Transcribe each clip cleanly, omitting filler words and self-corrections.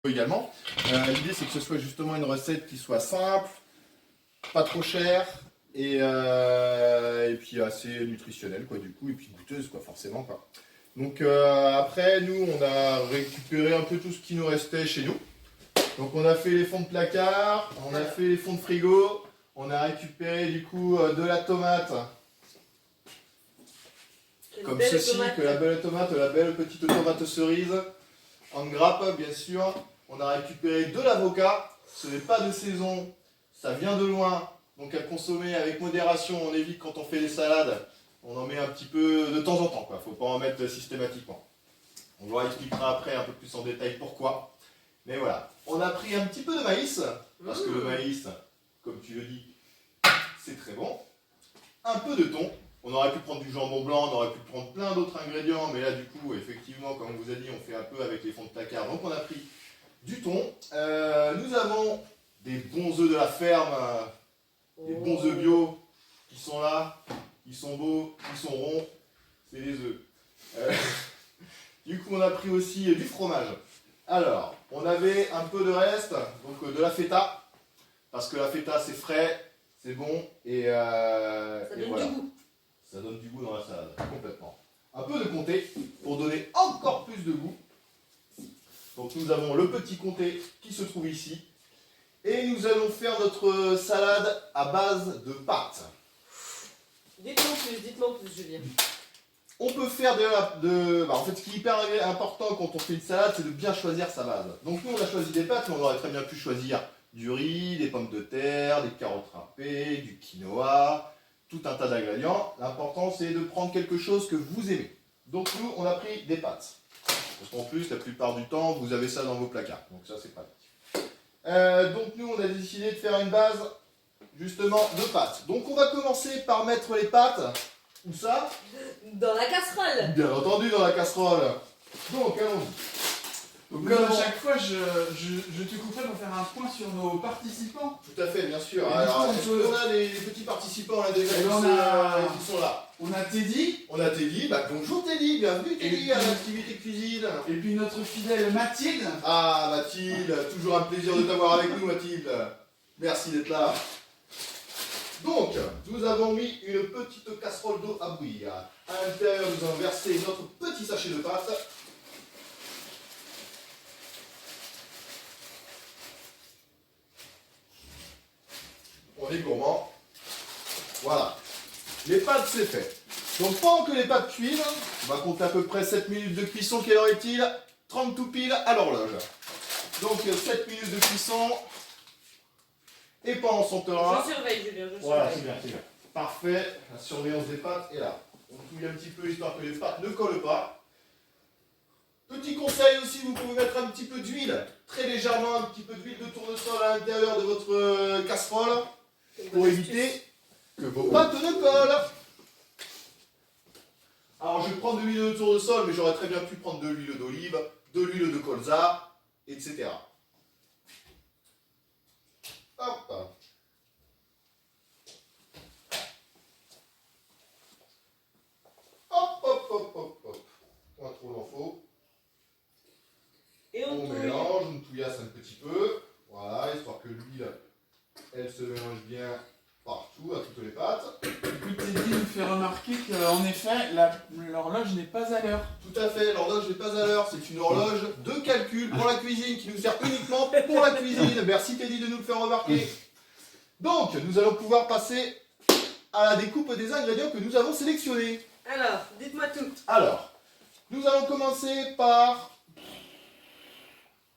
également. L'idée c'est que ce soit justement une recette qui soit simple, pas trop chère et puis assez nutritionnelle quoi du coup et puis goûteuse quoi forcément quoi. Donc après nous on a récupéré un peu tout ce qui nous restait chez nous. Donc on a fait les fonds de placard, on a fait les fonds de frigo, on a récupéré du coup de la tomate. Comme ceci, que la belle tomate, la belle petite tomate cerise en grappe bien sûr. On a récupéré de l'avocat, ce n'est pas de saison, ça vient de loin, donc à consommer avec modération. On évite quand on fait des salades, on en met un petit peu de temps en temps, quoi. Faut pas en mettre systématiquement. On vous expliquera après un peu plus en détail pourquoi. Mais voilà, on a pris un petit peu de maïs, parce que le maïs, comme tu le dis, c'est très bon. Un peu de thon. On aurait pu prendre du jambon blanc, on aurait pu prendre plein d'autres ingrédients, mais là du coup, effectivement, comme on vous a dit, on fait un peu avec les fonds de placard. Donc on a pris du thon. Nous avons des bons œufs de la ferme, des bons œufs bio qui sont là, qui sont beaux, qui sont ronds. C'est les œufs. Du coup, on a pris aussi du fromage. Alors, on avait un peu de reste, donc de la feta, parce que la feta c'est frais, c'est bon et ça donne voilà. du goût. Ça donne du goût dans la salade, complètement. Un peu de comté pour donner encore plus de goût. Donc nous avons le petit comté qui se trouve ici. Et nous allons faire notre salade à base de pâtes. Dites-moi plus, Julien. On peut faire en fait, ce qui est hyper important quand on fait une salade, c'est de bien choisir sa base. Donc nous, on a choisi des pâtes, mais on aurait très bien pu choisir du riz, des pommes de terre, des carottes râpées, du quinoa, tout un tas d'ingrédients. L'important, c'est de prendre quelque chose que vous aimez. Donc nous, on a pris des pâtes. Parce qu'en plus, la plupart du temps, vous avez ça dans vos placards. Donc ça, c'est pratique. Donc nous, on a décidé de faire une base, justement, de pâtes. Donc on va commencer par mettre les pâtes. Où ça? Dans la casserole. Bien entendu, dans la casserole. Donc, allons-y. Donc, comme à chaque fois, je te couperai pour faire un point sur nos participants. Tout à fait, bien sûr. Et Alors, du coup, on a les petits participants là déjà Et qui, on sont, a- qui sont là. On a Teddy, On a Teddy. Bah, bonjour Teddy, bienvenue Teddy Et à puis- l'activité cuisine. et puis notre fidèle Mathilde. Ah, Mathilde, toujours un plaisir de t'avoir avec nous, Mathilde. Merci d'être là. Donc, nous avons mis une petite casserole d'eau à bouillir. À l'intérieur, nous allons verser notre petit sachet de pâte. On est gourmand. Voilà. Les pâtes, c'est fait. Donc, pendant que les pâtes cuisent, on va compter à peu près 7 minutes de cuisson. Quelle heure est-il? 30 tout pile à l'horloge. Donc, 7 minutes de cuisson. Et pendant son temps-là... Je surveille, Julien, je Voilà, c'est surveille. bien, c'est bien. Parfait, la surveillance des pâtes est là. On touille un petit peu histoire que les pâtes ne collent pas. Petit conseil aussi, vous pouvez mettre un petit peu d'huile, très légèrement un petit peu d'huile de tournesol à l'intérieur de votre casserole pour éviter que vos pâtes ne collent. Alors je vais prendre de l'huile de tournesol, mais j'aurais très bien pu prendre de l'huile d'olive, de l'huile de colza, etc. Hop. Hop, hop, hop, hop, hop. Pas trop d'infos. Et on On touille. mélange, on touillasse un petit peu. Voilà, histoire que l'huile, elle se mélange bien partout, à toutes les pâtes. Écoute, Teddy nous fait remarquer qu'en effet, l'horloge n'est pas à l'heure. Tout à fait, l'horloge n'est pas à l'heure. C'est une horloge de calcul pour la cuisine qui nous sert uniquement pour la cuisine. Merci Teddy de nous le faire remarquer. Donc, nous allons pouvoir passer à la découpe des ingrédients que nous avons sélectionnés. Alors, dites-moi tout. Alors, nous allons commencer par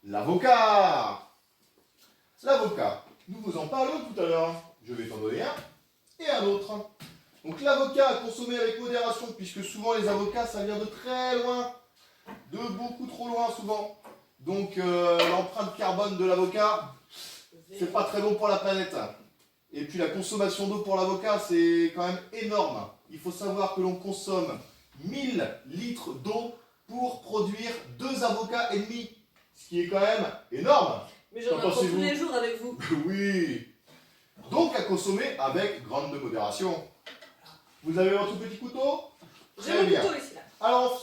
l'avocat. L'avocat, nous vous en parlions tout à l'heure. Je vais t'en donner un et un autre. Donc l'avocat à consommer avec modération, puisque souvent les avocats, ça vient de très loin, de beaucoup trop loin souvent. Donc l'empreinte carbone de l'avocat, c'est pas très bon pour la planète. Et puis la consommation d'eau pour l'avocat, c'est quand même énorme. Il faut savoir que l'on consomme 1000 litres d'eau pour produire 2 avocats et demi. Ce qui est quand même énorme. Mais j'en Qu'en apprends tous pensez-vous? les jours avec vous. Oui. Donc à consommer avec grande modération. Vous avez votre petit couteau? J'ai Très mon bien. couteau ici, là. Alors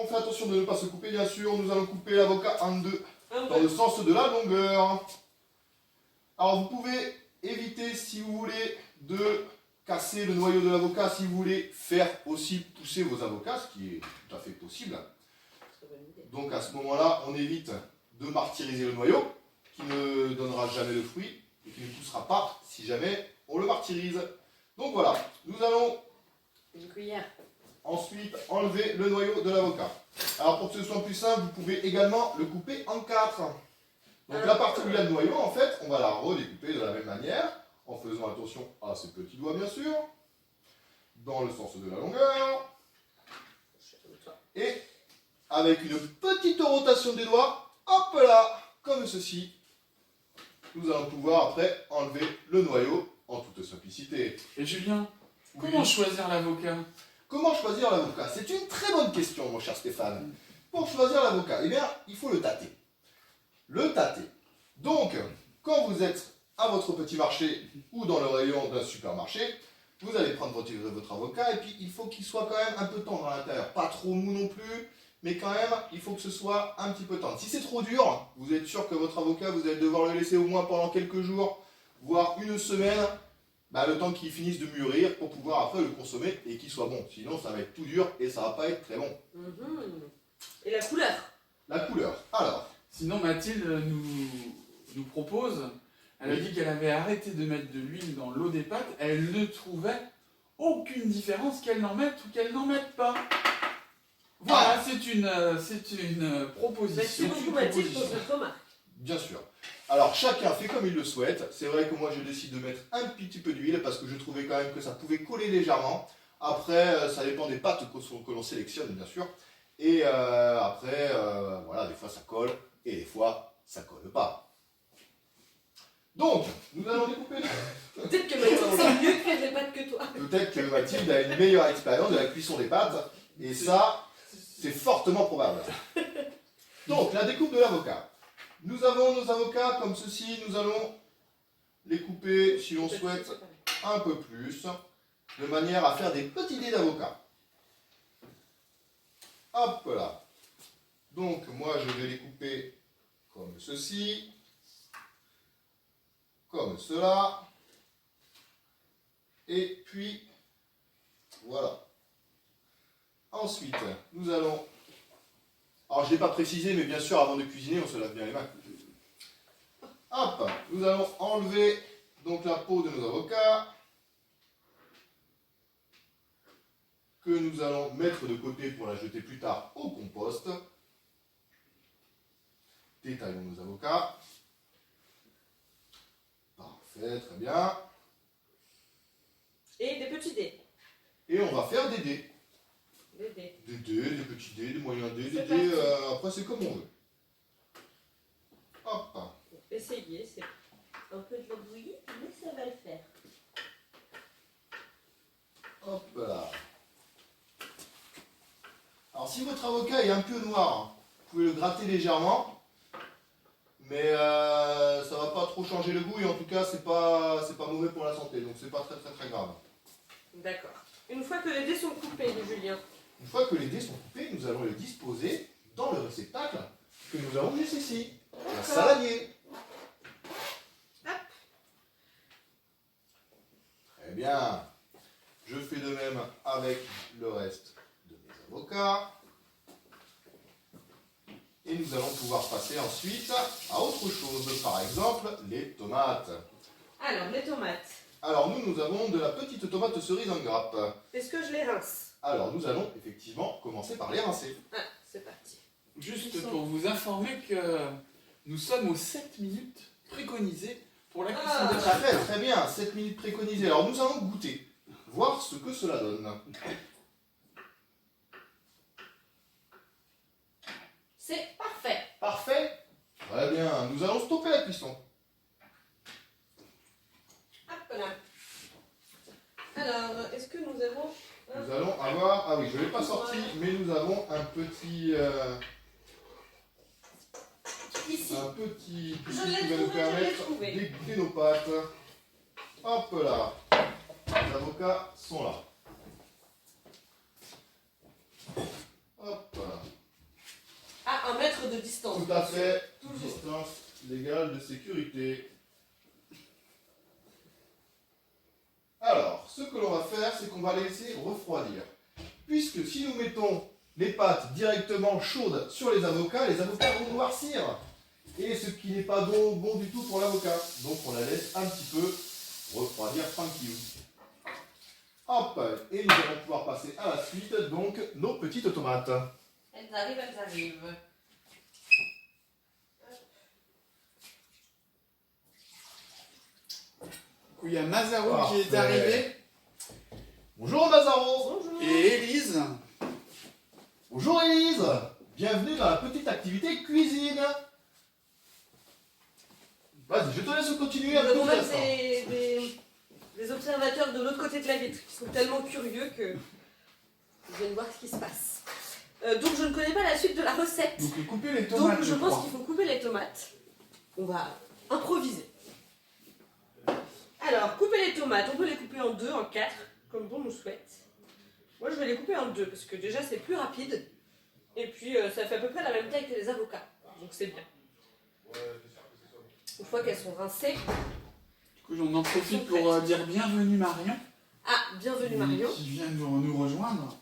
on fait attention de ne pas se couper bien sûr. Nous allons couper l'avocat en deux. Un dans le sens de la longueur. Alors vous pouvez éviter, si vous voulez, de casser le noyau de l'avocat, si vous voulez faire aussi pousser vos avocats, ce qui est tout à fait possible. Donc à ce moment-là, on évite de martyriser le noyau, qui ne donnera jamais de fruit et qui ne poussera pas si jamais on le martyrise. Donc voilà, nous allons Une cuillère. ensuite enlever le noyau de l'avocat. Alors pour que ce soit plus simple, vous pouvez également le couper en 4. Donc la partie où il y a le noyau, en fait, on va la redécouper de la même manière, en faisant attention à ses petits doigts bien sûr, dans le sens de la longueur, et avec une petite rotation des doigts, hop là, comme ceci, nous allons pouvoir après enlever le noyau en toute simplicité. Et Julien, comment choisir l'avocat? Comment choisir l'avocat? C'est une très bonne question, mon cher Stéphane. Pour choisir l'avocat, eh bien, il faut le tâter. Le tâter. Donc, quand vous êtes à votre petit marché ou dans le rayon d'un supermarché, vous allez prendre votre avocat et puis il faut qu'il soit quand même un peu tendre à l'intérieur. Pas trop mou non plus, mais quand même, il faut que ce soit un petit peu tendre. Si c'est trop dur, vous êtes sûr que votre avocat, vous allez devoir le laisser au moins pendant quelques jours, voire une semaine, le temps qu'il finisse de mûrir pour pouvoir après le consommer et qu'il soit bon. Sinon, ça va être tout dur et ça va pas être très bon. Et la couleur? La couleur. Alors, Sinon, Mathilde nous propose, elle a dit qu'elle avait arrêté de mettre de l'huile dans l'eau des pâtes, elle ne trouvait aucune différence qu'elle n'en mette ou qu'elle n'en mette pas. Voilà, c'est une proposition. Merci beaucoup Mathilde pour cette remarque. bien sûr. Alors, chacun fait comme il le souhaite. C'est vrai que moi, je décide de mettre un petit peu d'huile parce que je trouvais quand même que ça pouvait coller légèrement. Après, ça dépend des pâtes que l'on sélectionne, bien sûr. Et après, voilà, des fois ça colle et des fois ça colle pas. Donc, nous allons découper. Peut-être que Mathilde sait mieux faire des pâtes que toi. Peut-être que Mathilde a une meilleure expérience de la cuisson des pâtes. Et ça, c'est fortement probable. Donc, la découpe de l'avocat. Nous avons nos avocats comme ceci. Nous allons les couper, si l'on souhaite, un peu plus, de manière à faire des petits dés d'avocat. Hop là. Donc, moi, je vais les couper comme ceci, comme cela, et puis, voilà. Ensuite, nous allons... Alors, je ne l'ai pas précisé, mais bien sûr, avant de cuisiner, on se lave bien les mains. Hop, nous allons enlever donc la peau de nos avocats, que nous allons mettre de côté pour la jeter plus tard au compost. Détaillons nos avocats. Parfait, très bien. Et des petits dés. Et on va faire des dés. Des dés. Des dés, des petits dés, des moyens dés, des C'est dés. parti. Après, c'est comme on veut. Hop. Essayez, c'est un peu de la bouillie, mais ça va le faire. Hop là. Alors, si votre avocat est un peu noir, vous pouvez le gratter légèrement. Mais ça va pas trop changer le goût et en tout cas, c'est pas mauvais pour la santé. Donc, c'est pas très grave. D'accord. Une fois que les dés sont coupés, Julien. Une fois que les dés sont coupés, nous allons les disposer dans le réceptacle que nous avons juste ici. Un saladier. Hop. Très bien. Je fais de même avec le reste de mes avocats. Et nous allons pouvoir passer ensuite à autre chose. Par exemple, les tomates. Alors, les tomates. Alors nous avons de la petite tomate cerise en grappe. Est-ce que je les rince? Alors nous allons effectivement commencer par les rincer. Ah, c'est parti. Juste pour vous informer que nous sommes aux 7 minutes préconisées pour la cuisson des pâtes. Très très bien, 7 minutes préconisées. Alors nous allons goûter, voir ce que cela donne. C'est parfait. Parfait. Très bien, nous allons stopper la cuisson. Hop là. Alors, est-ce que nous avons... Nous allons avoir, ah oui, je ne l'ai pas sorti, mais nous avons un petit... Ici. Un petit Je qui l'ai va nous trouvé, permettre je l'ai trouvé. d'égoutter nos pâtes. Hop là. Les avocats sont là. Hop. Ah, un maître mètres de distance. Tout à fait. Toujours. Distance légale de sécurité. Alors, ce que l'on va faire, c'est qu'on va les laisser refroidir. Puisque si nous mettons les pâtes directement chaudes sur les avocats vont noircir. Et ce qui n'est pas bon du tout pour l'avocat. Donc on la laisse un petit peu refroidir tranquille. Hop, et nous allons pouvoir passer à la suite, donc nos petites tomates. Elles arrivent, elles arrivent. Il y a Mazaro qui est Parfait. arrivé Bonjour Mazaro. Bonjour. et Élise. Bonjour Élise. Bienvenue dans la petite activité cuisine. Vas-y, je te laisse continuer Nous un peu. avons même des observateurs de l'autre côté de la vitre qui sont tellement curieux que ils viennent voir ce qui se passe. Donc je ne connais pas la suite de la recette. Donc couper les tomates, Donc je pense crois. qu'il faut couper les tomates. On va improviser. Alors, couper les tomates, on peut les couper en 2, en 4, comme bon nous souhaite. Moi je vais les couper en 2 parce que déjà c'est plus rapide. Et puis ça fait à peu près la même taille que les avocats. Donc c'est bien. Une fois qu'elles sont rincées. Du coup, j'en profite pour dire bienvenue Marion. Ah, bienvenue Marion. Qui vient nous rejoindre.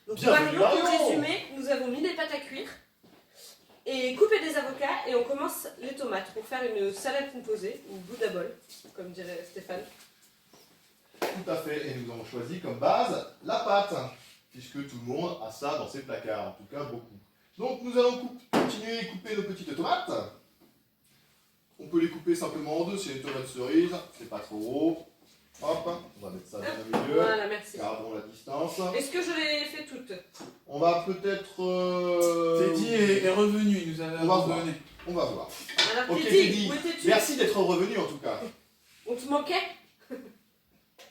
Donc Bienvenue, Marion, pour Marion. résumer, nous avons mis des pâtes à cuire et coupé des avocats et on commence les tomates pour faire une salade composée, ou Buddha bol, comme dirait Stéphane. Tout à fait, et nous avons choisi comme base la pâte, puisque tout le monde a ça dans ses placards, en tout cas beaucoup. Donc nous allons continuer à couper nos petites tomates. On peut les couper simplement en 2, c'est les tomates cerises, c'est pas trop gros. Hop, on va mettre ça dans le milieu, Voilà, merci. gardons la distance. Est-ce que je les fais toutes? On va peut-être... Teddy est revenu, il nous avait On va voir. abandonné. On va voir. Alors Ok Teddy, Teddy, où étais-tu? merci d'être revenu en tout cas. On te manquait?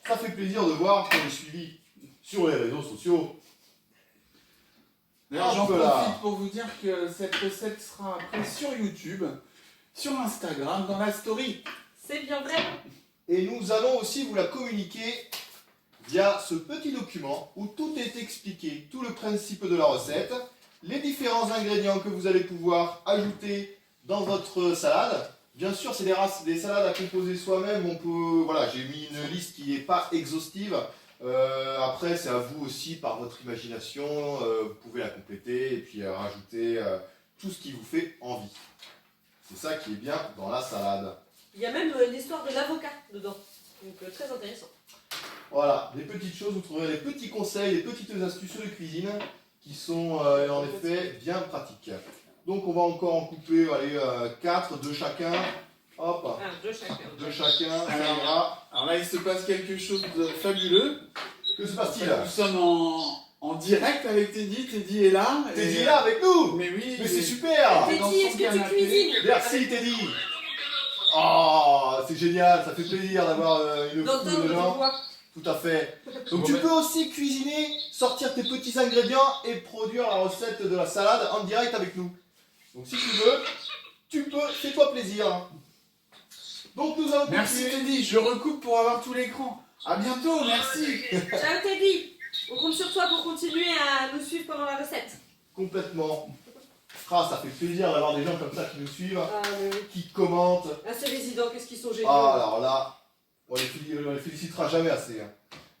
Ça fait plaisir de voir qu'on est suivi sur les réseaux sociaux. D'ailleurs, j'en Hop là. profite pour vous dire que cette recette sera après sur YouTube, sur Instagram, dans la story. C'est bien vrai. Et nous allons aussi vous la communiquer via ce petit document où tout est expliqué, tout le principe de la recette, les différents ingrédients que vous allez pouvoir ajouter dans votre salade. Bien sûr, c'est des salades à composer soi-même. On peut, voilà, j'ai mis une liste qui n'est pas exhaustive. Après, c'est à vous aussi, par votre imagination, vous pouvez la compléter et puis rajouter tout ce qui vous fait envie. C'est ça qui est bien dans la salade. Il y a même l'histoire de l'avocat dedans. Donc très intéressant. Voilà, des petites choses, vous trouverez des petits conseils, des petites astuces de cuisine qui sont en effet bien pratiques. Donc on va encore en couper, allez, 4, 2 chacun. Hop, Ah, 2 chacun. 2 chacun, ça Alors, ira. Alors là, il se passe quelque chose de fabuleux. Que se passe-t-il? Nous sommes en direct avec Teddy. Teddy est là. Teddy est là avec nous. Mais oui. Mais c'est super. Dans Teddy, son est-ce que tu canapé. cuisines? Merci Teddy. Oh, c'est génial, ça fait plaisir d'avoir une D'entendre foule de tes gens. voix. Tout à fait. Donc Bon, tu ben- peux aussi cuisiner, sortir tes petits ingrédients et produire la recette de la salade en direct avec nous. Donc si tu veux, tu peux, fais-toi plaisir. Donc nous allons Merci continuer. Teddy, je recoupe pour avoir tout l'écran. À bientôt, merci. Ciao Teddy. On compte sur toi pour continuer à nous suivre pendant la recette. Complètement. Ah, ça fait plaisir d'avoir des gens comme ça qui nous suivent, Ah, mais oui. qui commentent. Ah, ces résidents, qu'est-ce qu'ils sont géniaux. Ah, alors là, on les félicitera jamais assez. hein.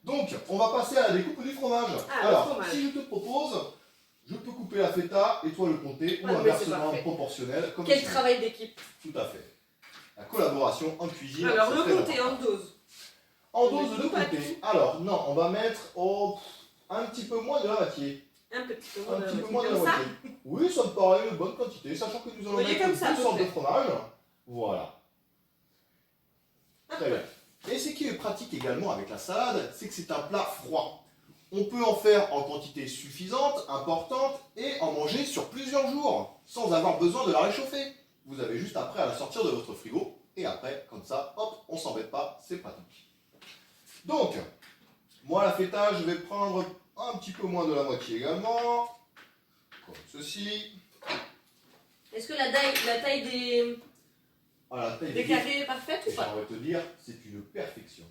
Donc, on va passer à la découpe du fromage. Ah, le Alors, fromage. si je te propose, je peux couper la feta et toi le comté, ou Ah, mais c'est inversement parfait. proportionnel. Comme Quel tu veux. travail d'équipe. Tout à fait. La collaboration en cuisine. Alors, c'est le très compte est important. en dose. En On dose met de tout, pas comté. tout. Alors, non, on va mettre un petit peu moins de la moitié. Un petit peu Un moins petit de peu moins de la comme ça. moitié. Oui, ça me paraît une bonne quantité, sachant que nous allons Voyez mettre comme ça, à deux peu sortes de près. fromage. Voilà. Hop. Très bien. Et ce qui est pratique également avec la salade, c'est que c'est un plat froid. On peut en faire en quantité suffisante, importante, et en manger sur plusieurs jours, sans avoir besoin de la réchauffer. Vous avez juste après à la sortir de votre frigo, et après, comme ça, hop, on s'embête pas, c'est pratique. Donc, moi la feta, je vais prendre un petit peu moins de la moitié également, comme ceci. Est-ce que la taille des Voilà, la taille des carrés est parfaite ou pas? J'aimerais te dire, c'est une perfection.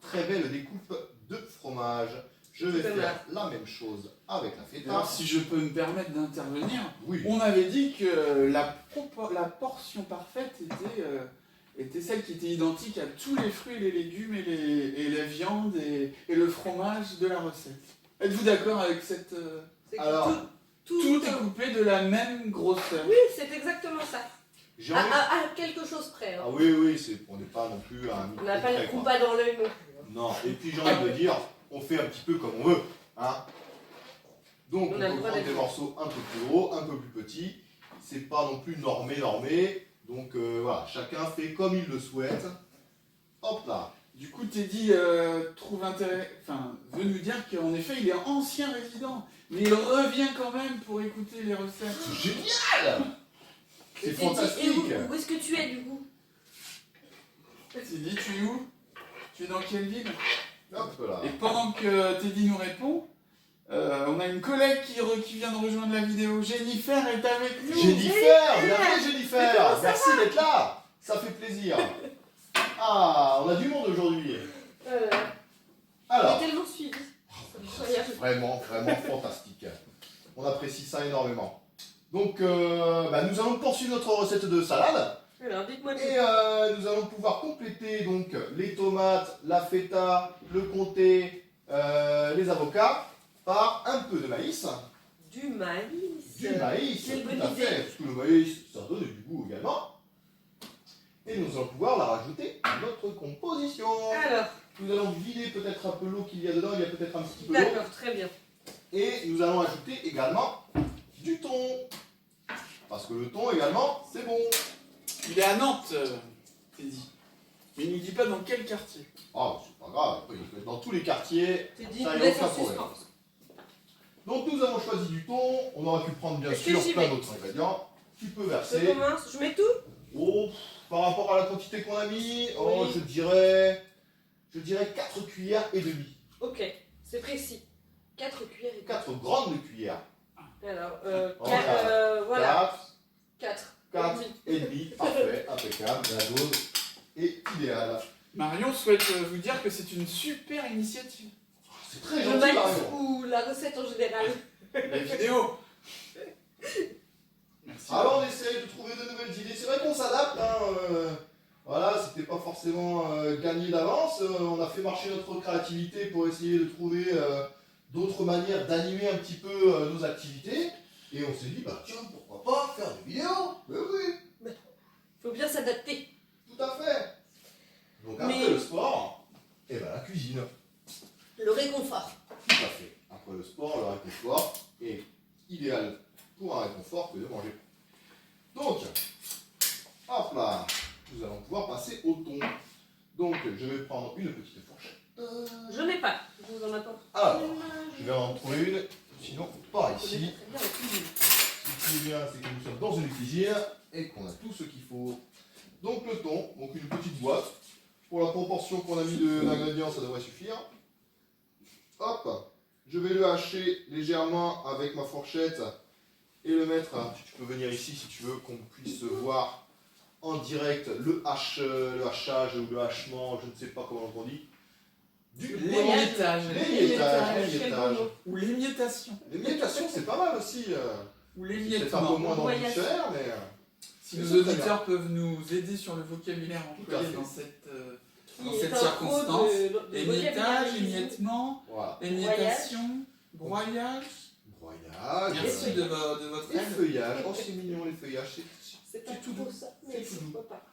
Très belle découpe de fromage. Je vais Comme faire la même chose avec la feta. Alors, si je peux me permettre d'intervenir, Oui. on avait dit que la portion parfaite était celle qui était identique à tous les fruits, les légumes et la viande et le fromage de la recette. Êtes-vous d'accord avec cette... C'est que Alors, Tout est coupé de la même grosseur. Oui, c'est exactement ça. J'ai envie... À quelque chose près. Hein. Ah oui, on n'est pas non plus à un On n'a pas le près, coup quoi. pas dans l'œil non plus. Non, et puis j'ai envie de dire, on fait un petit peu comme on veut. Hein. Donc On on a le peut droit prendre des d'être- morceaux un peu plus gros, un peu plus petits. C'est pas non plus normé. Donc voilà, chacun fait comme il le souhaite. Hop là. Du coup, Teddy veut nous dire qu'en effet, il est ancien résident, mais il revient quand même pour écouter les recettes. C'est génial. C'est Et fantastique. où est-ce que tu es du coup? Teddy, tu es où? Tu es dans quelle ville? Hop là. Et pendant que Teddy nous répond, on a une collègue qui vient de rejoindre la vidéo. Jennifer est avec nous. Jennifer, bienvenue Jennifer. Merci d'être là. Ça fait plaisir. Ah, on a du monde aujourd'hui. On est Alors, tellement suivis. C'est incroyable. vraiment fantastique. On apprécie ça énormément. Donc, nous allons poursuivre notre recette de salade. Alors, dites-moi tout. Et nous allons pouvoir compléter donc les tomates, la feta, le comté, les avocats par un peu de maïs. Du maïs. Du maïs, Quelle tout bonne à idée. fait, parce que le maïs, ça donne du goût également. Et nous allons pouvoir la rajouter à notre composition. Alors, Nous allons vider peut-être un peu l'eau qu'il y a dedans, il y a peut-être un petit peu d'eau. d'accord, très bien. Et nous allons ajouter également du thon. Parce que le thon également, c'est bon. Il est à Nantes, Teddy. Mais il ne nous dit pas dans quel quartier. Ah, c'est pas grave, après, il peut être dans tous les quartiers. T'es dit, Ça, nous y a laisse aucun en problème. suspens. Donc nous avons choisi du thon, on aurait pu prendre bien Est-ce que sûr j'y plein vais d'autres ingrédients. Tu peux Je verser. commence, je mets tout? Oh, par rapport à la quantité qu'on a mis, oh, Oui. je dirais 4 cuillères et demie. Ok, c'est précis. 4 cuillères et 4 grandes cuillères. Alors, Voilà. 4. 4 et demi, parfait, impeccable, la dose est idéale. Marion souhaite vous dire que c'est une super initiative. C'est très Le gentil, maïs Marion. ou la recette en général? La vidéo. Merci. Alors on essaye de trouver de nouvelles idées. C'est vrai qu'on s'adapte. Voilà, c'était pas forcément gagné d'avance. On a fait marcher notre créativité pour essayer de trouver d'autres manières d'animer un petit peu nos activités. Et on s'est dit, bah tiens, pourquoi pas faire des vidéos? Ben oui, Faut bien s'adapter. tout à fait. Donc après Mais- le sport, et ben la cuisine. Le réconfort. Tout à fait. Après le sport, le réconfort est idéal pour un réconfort que de manger. Donc, hop là, nous allons pouvoir passer au thon. Donc, je vais prendre une petite fourchette. Je n'ai pas. Je vous en apporte. Alors, une. je vais en trouver une, sinon par Je connais ici. très bien la cuisine. Ce qui est bien, c'est que nous sommes dans une cuisine et qu'on a tout ce qu'il faut. Donc le thon, donc une petite boîte. Pour la proportion qu'on a mis d'ingrédients, ça devrait suffire. Hop, je vais le hacher légèrement avec ma fourchette et le mettre. Tu peux venir ici si tu veux qu'on puisse voir en direct le hachage ou le hachement, je ne sais pas comment on dit. Du L'émiettage. l'émiettage. Ou l'émiettation. L'émiettation, c'est pas mal aussi. Ou C'est peut-être un peu l'émiettement. moins dans le Voyage. dictionnaire, mais. Si Mais nos c'est très auditeurs peuvent nous aider sur le vocabulaire Tout à employé fait. dans cette dans Qui est cette un pro circonstance. de Émiettage, vocabulaire émiettement, Voilà. émiettation, broyage. Broyage. Merci de votre Les aide. feuillages. Oh, c'est mignon les feuillages. C'est pas C'est tout trop doux. ça, C'est mais tout doux. pourquoi pas.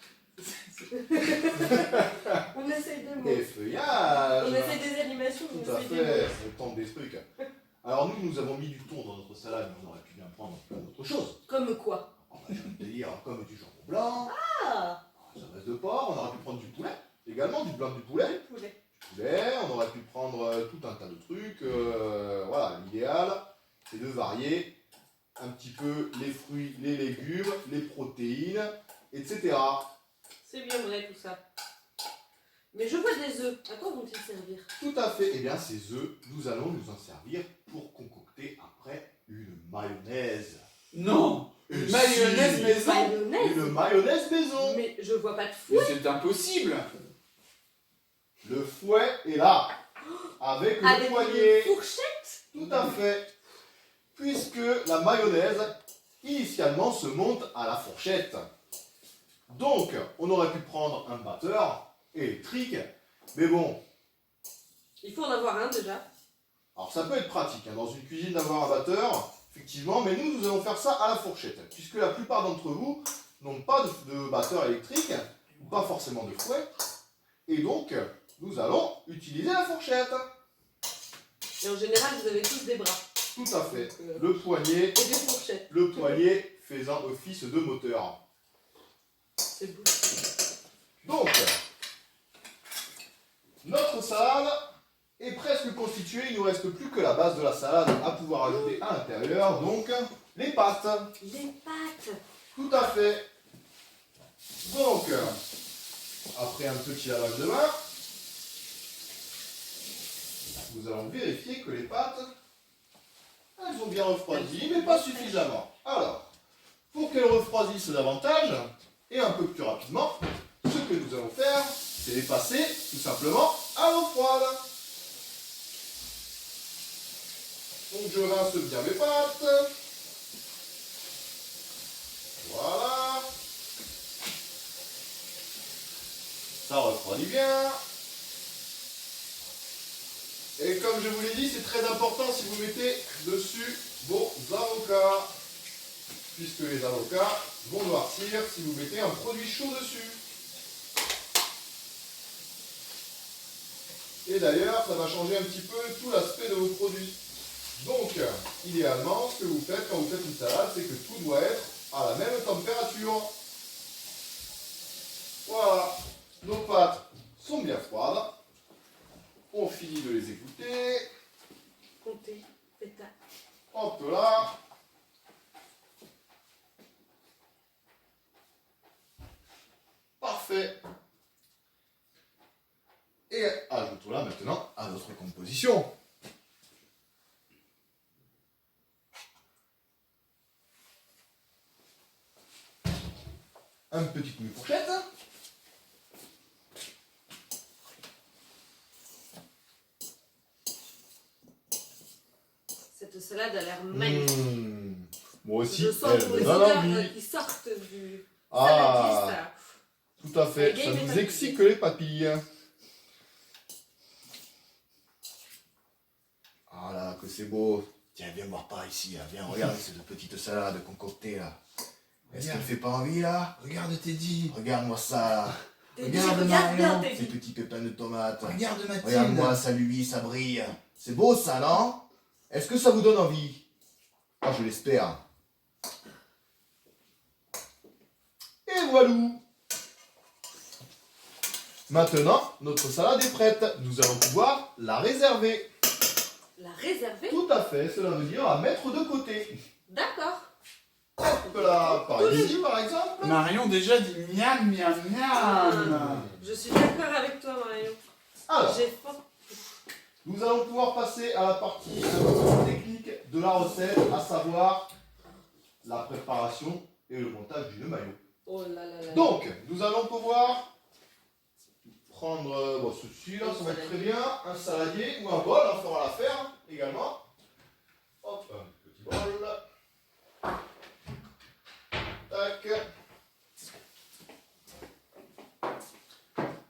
On essaye de mots. Les feuillages. On essaye des animations, on Tout à essaye des mots. fait. On tente des trucs. Alors nous avons mis du thon dans notre salade, mais on aurait pu bien prendre plein d'autres choses. Comme quoi? Oh, bah, j'ai envie de dire comme du jambon blanc, Ah, ça reste de porc, on aurait pu prendre du poulet, également du blanc du poulet. le poulet. Poulet, on aurait pu prendre tout un tas de trucs. Voilà, l'idéal, c'est de varier un petit peu les fruits, les légumes, les protéines, etc. C'est bien vrai tout ça. Mais je vois des œufs. À quoi vont-ils servir? Tout à fait. Eh bien, ces œufs, nous allons nous en servir pour concocter après une mayonnaise. Non, Et une si, mayonnaise maison. Mayonnaise? Une mayonnaise maison. Mais je vois pas de Mais fouet. c'est impossible. Le fouet est là. avec le Avec poignet. une fourchette. Tout à fait. Puisque la mayonnaise, initialement, se monte à la fourchette. Donc, on aurait pu prendre un batteur électrique. Mais bon, Il faut en avoir un déjà. alors ça peut être pratique dans une cuisine d'avoir un batteur, effectivement, mais nous allons faire ça à la fourchette. Puisque la plupart d'entre vous n'ont pas de batteur électrique, ou pas forcément de fouet. Et donc, nous allons utiliser la fourchette. Et en général, vous avez tous des bras. Tout à fait. Donc, Le poignet, et des fourchettes. le poignet faisant office de moteur. C'est beau. Donc, notre salade est presque constituée. Il ne nous reste plus que la base de la salade à pouvoir ajouter à l'intérieur. Donc, les pâtes. Les pâtes. Tout à fait. Donc, après un petit lavage de main, nous allons vérifier que les pâtes, elles ont bien refroidi, mais pas suffisamment. Alors, pour qu'elles refroidissent davantage, et un peu plus rapidement, ce que nous allons faire, c'est les passer tout simplement à l'eau froide. Donc je rince bien mes pâtes. Voilà. Ça refroidit bien. Et comme je vous l'ai dit, c'est très important si vous mettez dessus vos avocats. Puisque les avocats vont noircir si vous mettez un produit chaud dessus. Et d'ailleurs, ça va changer un petit peu tout l'aspect de vos produits. Donc, idéalement, ce que vous faites quand vous faites une salade, c'est que tout doit être à la même température. Voilà, nos pâtes sont bien froides. On finit de les égoutter. Comptez, faites ça. Hop là. Parfait. Et ajoutons-la maintenant à notre composition. Un petit coup de fourchette. Cette salade a l'air magnifique. Moi aussi, Je sens elle tous me les donne odeurs envie. qui sortent du Ah, saladiste. tout à fait. Égaye Ça mes nous papilles. excite les papilles. Ah là, que c'est beau. Tiens, viens voir par ici, là. Viens, regarde cette petite salade concoctée là. Est-ce qu'elle fait pas envie là? Regarde Teddy. Regarde-moi ça. Teddy, Regarde regarde bien, Marion, ces Teddy. petits pépins de tomates. Regarde Mathilde. Regarde-moi, ça luit, ça brille. C'est beau ça, non? Est-ce que ça vous donne envie? Ah, je l'espère. Et voilà. Maintenant, notre salade est prête. Nous allons pouvoir la réserver. La réserver. Tout à fait, cela veut dire la mettre de côté. D'accord. Hop là, par ici par exemple. Marion déjà dit miam miam miam. Je suis d'accord avec toi, Marion. Alors, J'ai faim. nous allons pouvoir passer à la partie un peu plus technique de la recette, à savoir la préparation et le montage d'une maillot. Oh là là là. Donc, nous allons pouvoir prendre bon, ceci là, ça va être très bien, un saladier ou un bol, on fera l'affaire également. Hop, un petit bol. Tac.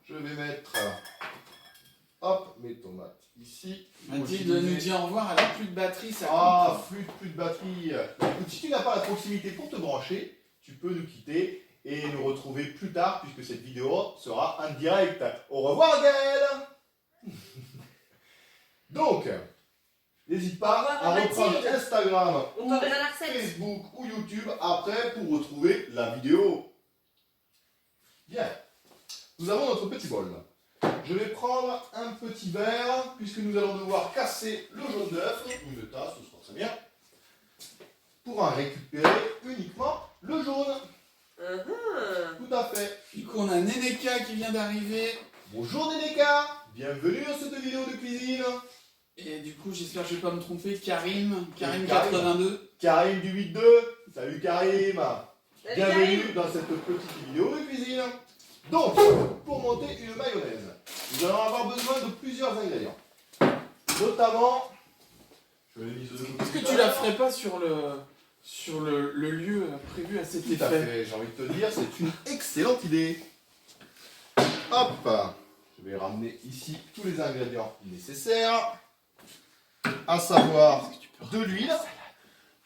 Je vais mettre hop, mes tomates ici. Mathilde nous dit au revoir, elle a plus de batterie, ça Ah, coupe. plus de batterie. Écoute, si tu n'as pas la proximité pour te brancher, tu peux nous quitter et nous retrouver plus tard puisque cette vidéo sera en direct. Au revoir Gaël. Donc, n'hésite pas Au revoir, à reprendre Mathilde. Instagram On ou t'enverra la recette. Facebook ou YouTube après pour retrouver la vidéo. Bien. Nous avons notre petit bol. Je vais prendre un petit verre puisque nous allons devoir casser le jaune d'œuf ou une tasse, ce sera très bien, pour en récupérer uniquement le jaune. Tout à fait. Du coup, on a Neneka qui vient d'arriver. Bonjour Nénéka, bienvenue dans cette vidéo de cuisine. Et du coup, j'espère que je vais pas me tromper. Karim Karim. 82. Karim du 8-2, salut Karim. Salut, Bienvenue Karim. dans cette petite vidéo de cuisine. Donc, pour monter une mayonnaise, nous allons avoir besoin de plusieurs ingrédients. Notamment, je l'ai mis de côté. Est-ce que tu la ferais pas sur le lieu prévu à cet Tout à effet? fait, j'ai envie de te dire, c'est une excellente idée. Hop, je vais ramener ici tous les ingrédients nécessaires, à savoir de l'huile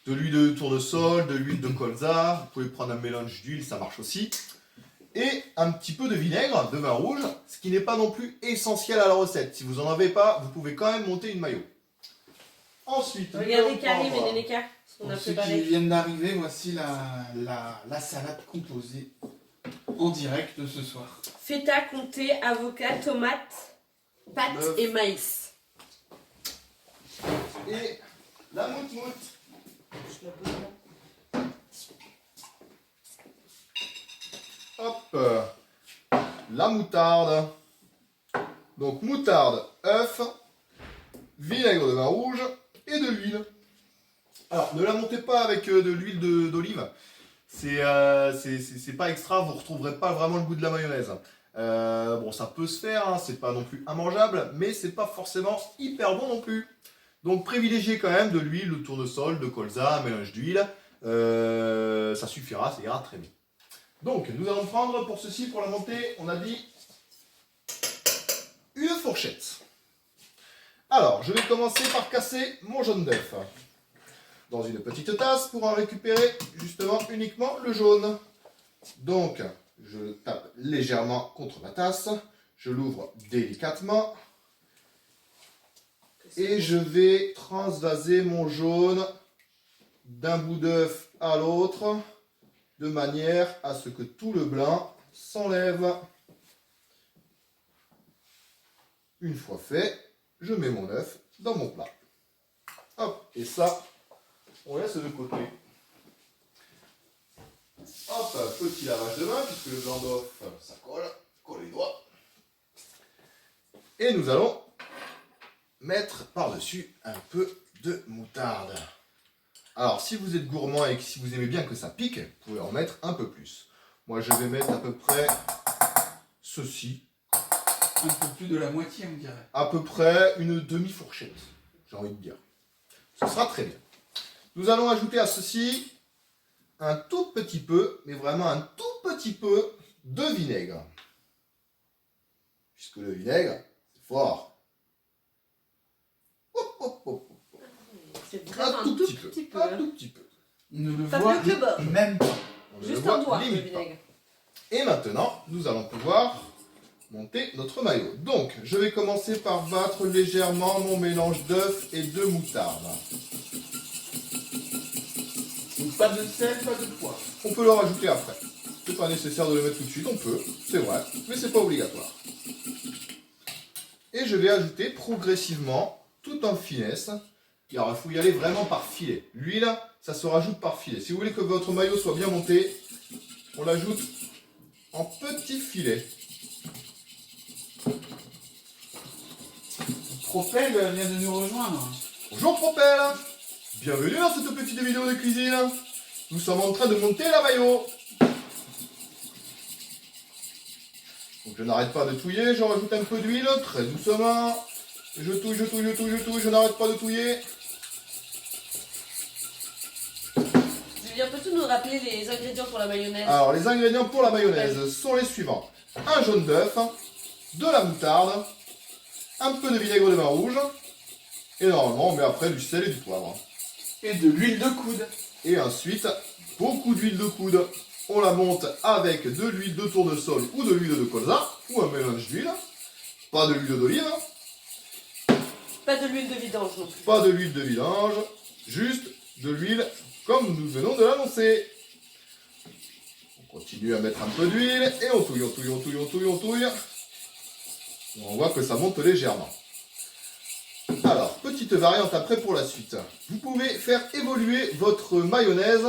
de tournesol, de l'huile de colza, vous pouvez prendre un mélange d'huile, ça marche aussi, et un petit peu de vinaigre, de vin rouge, ce qui n'est pas non plus essentiel à la recette. Si vous n'en avez pas, vous pouvez quand même monter une mayo. Ensuite, Regardez Karim et Neneka, ce qu'on a Pour ceux qui préparé. viennent d'arriver, voici la salade composée en direct de ce soir. Feta, comté, avocat, tomate, pâte Bœuf. et maïs. Et la moutmout. Je la pose là. Hop, la moutarde. Donc moutarde, œuf, vinaigre de vin rouge et de l'huile. Alors ne la montez pas avec de l'huile d'olive. C'est pas extra, vous ne retrouverez pas vraiment le goût de la mayonnaise. Bon, ça peut se faire, hein, c'est pas non plus immangeable, mais c'est pas forcément hyper bon non plus. Donc privilégiez quand même de l'huile, de tournesol, de colza, un mélange d'huile. Ça suffira, ça ira très bien. Donc nous allons prendre pour ceci, pour la monter, on a dit une fourchette. Alors, je vais commencer par casser mon jaune d'œuf dans une petite tasse pour en récupérer justement uniquement le jaune. Donc, je tape légèrement contre la tasse, je l'ouvre délicatement et je vais transvaser mon jaune d'un bout d'œuf à l'autre de manière à ce que tout le blanc s'enlève. Une fois fait, je mets mon œuf dans mon plat. Hop, et ça, on laisse de côté. Hop, petit lavage de main, puisque le blanc d'œuf, ça colle les doigts. Et nous allons mettre par-dessus un peu de moutarde. Alors, si vous êtes gourmand et que si vous aimez bien que ça pique, vous pouvez en mettre un peu plus. Moi, je vais mettre à peu près ceci. Un peu plus de la moitié, on dirait. À peu près une demi-fourchette, j'ai envie de dire. Ce sera très bien. Nous allons ajouter à ceci un tout petit peu, mais vraiment un tout petit peu de vinaigre. Puisque le vinaigre, c'est fort. Hop, hop, hop, hop. C'est vraiment un tout petit peu. Un tout petit peu. On ne le Pas voit plus que le beurre. même pas. On ne Juste le voit un doigt de limite pas. vinaigre. Et maintenant, nous allons pouvoir monter notre maillot. Donc, je vais commencer par battre légèrement mon mélange d'œuf et de moutarde. Donc pas de sel, pas de poivre. On peut le rajouter après. C'est pas nécessaire de le mettre tout de suite, on peut, c'est vrai, mais c'est pas obligatoire. Et je vais ajouter progressivement, tout en finesse. Alors, il faut y aller vraiment par filet. L'huile, ça se rajoute par filet. Si vous voulez que votre maillot soit bien monté, on l'ajoute en petits filets. Propel vient de nous rejoindre. Bonjour Propel, bienvenue dans cette petite vidéo de cuisine. Nous sommes en train de monter la maillot. Donc je n'arrête pas de touiller, je rajoute un peu d'huile, très doucement. Je touille, je touille, je touille, je touille, je n'arrête pas de touiller. Julien, peux-tu nous rappeler les ingrédients pour la mayonnaise? Alors les ingrédients pour la mayonnaise sont les suivants. Un jaune d'œuf, de la moutarde, un peu de vinaigre de vin rouge, et normalement on met après du sel et du poivre. Et de l'huile de coude. Et ensuite, beaucoup d'huile de coude. On la monte avec de l'huile de tournesol ou de l'huile de colza, ou un mélange d'huile. Pas de l'huile d'olive, Pas de l'huile de vidange non plus. pas de l'huile de vidange, juste de l'huile comme nous venons de l'annoncer. On continue à mettre un peu d'huile et on touille, on touille, on touille, on touille, on touille. On voit que ça monte légèrement. Alors, petite variante après pour la suite. Vous pouvez faire évoluer votre mayonnaise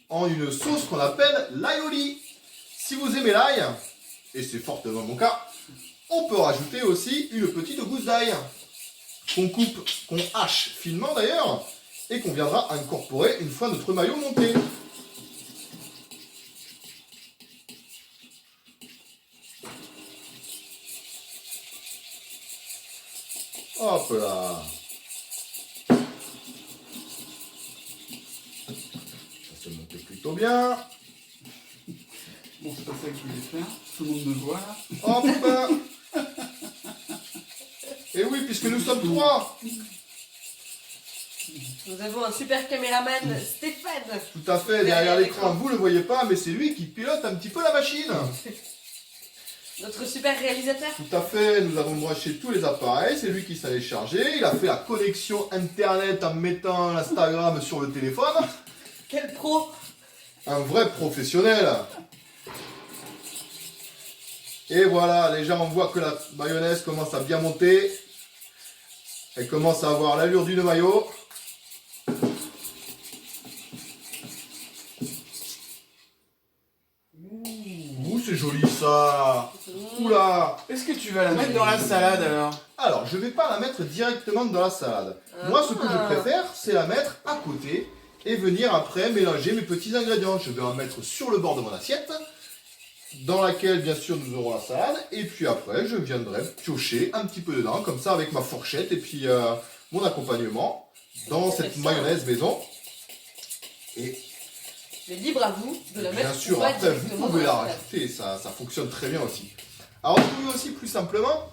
en une sauce qu'on appelle l'aioli. Si vous aimez l'ail, et c'est fortement mon cas, on peut rajouter aussi une petite gousse d'ail qu'on coupe, qu'on hache finement d'ailleurs, et qu'on viendra incorporer une fois notre maillot monté. Hop là. Ça se monte plutôt bien. Bon, c'est pas ça que je voulais faire. Tout le monde me voit là. Hop. Et oui, puisque nous sommes 3. Nous avons un super caméraman, Stéphane. Tout à fait, derrière l'écran, vous le voyez pas, mais c'est lui qui pilote un petit peu la machine. Notre super réalisateur. Tout à fait, nous avons branché tous les appareils, c'est lui qui s'est chargé. Il a fait la connexion internet en mettant l'Instagram sur le téléphone. Quel pro. Un vrai professionnel. Et voilà, déjà on voit que la mayonnaise commence à bien monter. Elle commence à avoir l'allure d'une mayo. Ouh, c'est joli ça. Oula. Est-ce que tu vas la mettre dans la salade alors? Alors, je vais pas la mettre directement dans la salade. Moi, ce que je préfère, c'est la mettre à côté et venir après mélanger mes petits ingrédients. Je vais en mettre sur le bord de mon assiette, dans laquelle, bien sûr, nous aurons la salade. Et puis après, je viendrai piocher un petit peu dedans, comme ça, avec ma fourchette et puis mon accompagnement dans cette mayonnaise maison. Et Mais libre à vous de la mettre. bien sûr, ou pas après, vous directement pouvez dans la rajouter, ça fonctionne très bien aussi. Alors, vous pouvez aussi, plus simplement,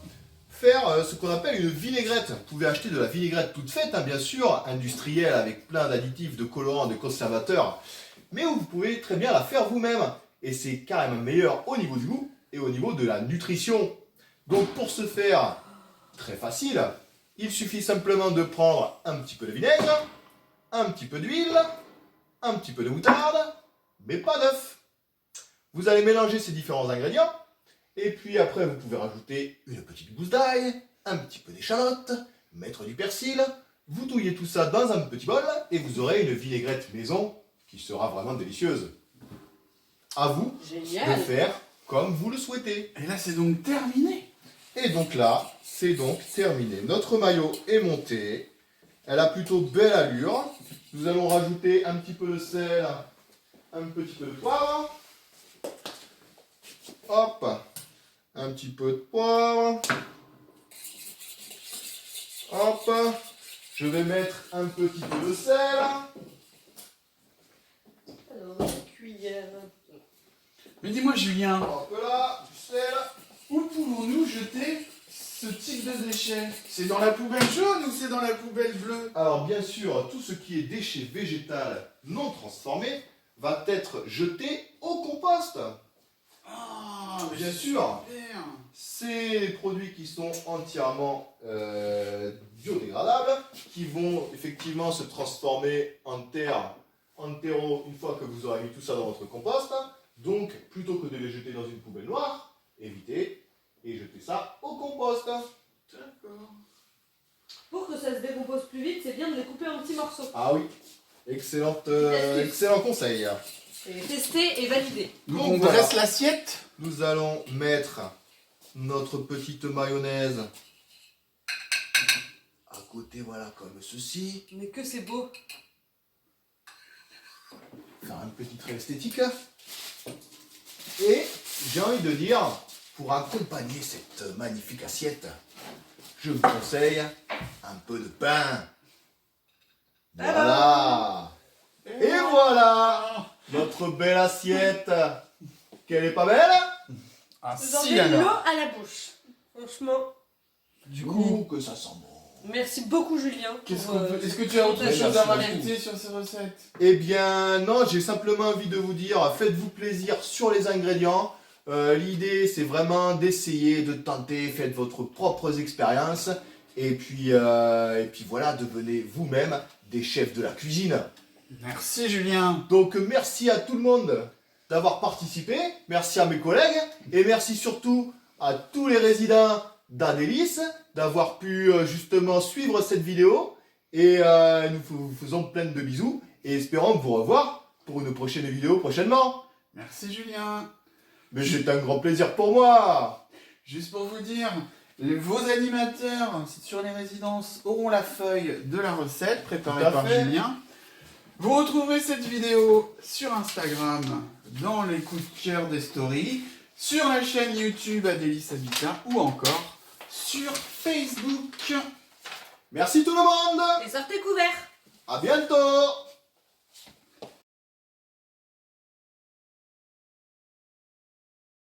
faire ce qu'on appelle une vinaigrette. Vous pouvez acheter de la vinaigrette toute faite, hein, bien sûr, industrielle, avec plein d'additifs, de colorants, de conservateurs. Mais vous pouvez très bien la faire vous-même. Et c'est carrément meilleur au niveau du goût et au niveau de la nutrition. Donc, pour ce faire, très facile, il suffit simplement de prendre un petit peu de vinaigre, un petit peu d'huile, un petit peu de moutarde, mais pas d'œuf. Vous allez mélanger ces différents ingrédients, et puis après vous pouvez rajouter une petite gousse d'ail, un petit peu d'échalote, mettre du persil, vous touillez tout ça dans un petit bol, et vous aurez une vinaigrette maison qui sera vraiment délicieuse. À vous Génial. de faire comme vous le souhaitez. Et là, c'est donc terminé. Et donc là, c'est donc terminé. Notre maillot est monté. Elle a plutôt belle allure. Nous allons rajouter un petit peu de sel, un petit peu de poivre. Hop, un petit peu de poivre. Hop, je vais mettre un petit peu de sel. Alors, une cuillère. Mais dis-moi, Julien, Hop là, du sel. où pouvons-nous jeter ce type de déchets? C'est dans la poubelle jaune ou c'est dans la poubelle bleue? Alors bien sûr, tout ce qui est déchets végétaux non transformés va être jeté au compost. Ah, mais Bien sûr. super. C'est des produits qui sont entièrement biodégradables, qui vont effectivement se transformer en terre, en terreau, une fois que vous aurez mis tout ça dans votre compost. Donc, plutôt que de les jeter dans une poubelle noire, évitez et jetez ça au compost. D'accord. Pour que ça se décompose plus vite, c'est bien de les couper en petits morceaux. Ah oui, excellent conseil. C'est testé et validé. Donc Donc on voilà. dresse l'assiette. Nous allons mettre notre petite mayonnaise à côté, voilà, comme ceci. Mais que c'est beau. Faire un petit trait esthétique. Et j'ai envie de dire, pour accompagner cette magnifique assiette, je vous conseille un peu de pain. Voilà. Et voilà notre belle assiette. Qu'elle est pas belle? Ah Vous en si avez l'eau alors. à la bouche. Franchement, Du coup, Que ça sent bon. merci beaucoup Julien. qu'est-ce pour, qu'on peut... Est-ce que tu as autre merci chose à beaucoup. rajouter sur ces recettes? Eh bien non, j'ai simplement envie de vous dire, faites-vous plaisir sur les ingrédients. L'idée c'est vraiment d'essayer, de tenter, faites votre propres expériences. Et puis voilà, devenez vous-même des chefs de la cuisine. Merci Julien. Donc merci à tout le monde d'avoir participé, merci à mes collègues et merci surtout à tous les résidents d'Adélis d'avoir pu justement suivre cette vidéo et nous vous faisons plein de bisous et espérons vous revoir pour une prochaine vidéo prochainement. Merci Julien. Mais c'est un grand plaisir pour moi. Juste pour vous dire, vos animateurs sur les résidences auront la feuille de la recette préparée Tout à par fait. Julien. Vous retrouverez cette vidéo sur Instagram dans les coups de cœur des stories, sur la chaîne YouTube Adélis Habitat ou encore sur Facebook. Merci tout le monde. Et sortez couverts. À bientôt.